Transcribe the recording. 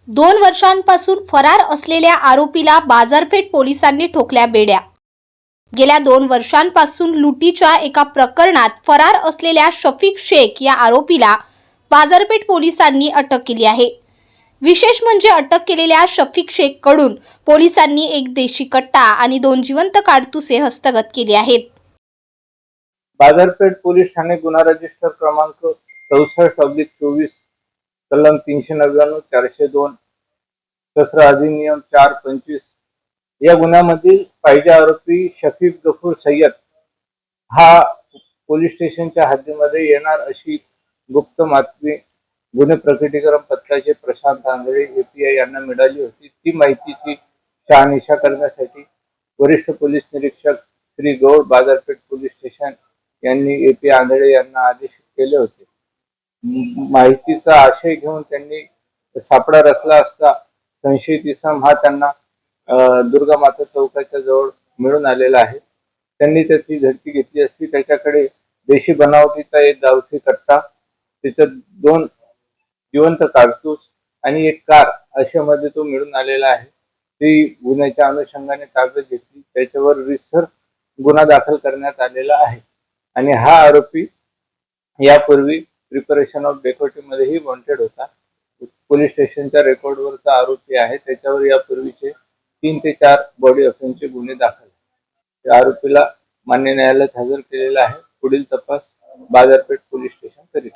2 वर्षांपासून फरार असलेल्या आरोपीला बाजारपेठ पोलिसांनी ठोकल्या बेड्या। गेल्या 2 वर्षांपासून लुटीच्या एका प्रकरणात फरार असलेल्या शफीक शेख या आरोपीला बाजारपेठ पोलिसांनी अटक केली आहे। विशेष म्हणजे अटक केलेल्या शफीक शेख कडून पोलिसांनी एक देशी कट्टा आणि 2 जिवंत काडतुसे हस्तगत केली आहेत। बाजारपेठ पोलीस ठाणे गुन्हा रजिस्टर क्रमांक 64/24 कलम 399 402 कचरा अधिनियम 4/25 या गुन्ह्यामधील पाहिजे आरोपी शफीक गफूर सय्यद हा पोलीस स्टेशनच्या हद्दीमध्ये येणार अशी गुप्त माहिती गुन्हे प्रकटीकरण पथकाचे प्रशांत आंधळे एपीआय यांना मिळाली होती। ती माहितीची शहानिशा करण्यासाठी वरिष्ठ पोलीस निरीक्षक श्री गौड बाजारपेठ पोलीस स्टेशन यांनी एपी आंधळे यांना आदेश केले होते। माहितीचा आशय घेऊन त्यांनी सापळा रचला असता संशयित इसम हा त्यांना दुर्गामाता चौकाच्या जवळ मिळून आलेला आहे। त्यांनी त्याची झडती घेतली असती त्याच्याकडे देशी बनावटीचा एक गावठी कट्टा, त्याच्यात 2 जिवंत काडतूस आणि एक कार अशामध्ये तो मिळून आलेला आहे। ती गुन्ह्याच्या अनुषंगाने ताब्यात घेतली, त्याच्यावर रितसर गुन्हा दाखल करण्यात आलेला आहे आणि हा आरोपी यापूर्वी प्रिपरेशन ऑफ डेकोटीमध्येही वॉन्टेड होता। पोलीस स्टेशनच्या रेकॉर्डवरचा आरोपी आहे, त्याच्यावर यापूर्वीचे 3 ते 4 बॉडी ऑफेन्सचे गुन्हे दाखल आहेत। त्या आरोपीला मान्य न्यायालयात हजर केलेला आहे। पुढील तपास बाजारपेठ पोलीस स्टेशन करीत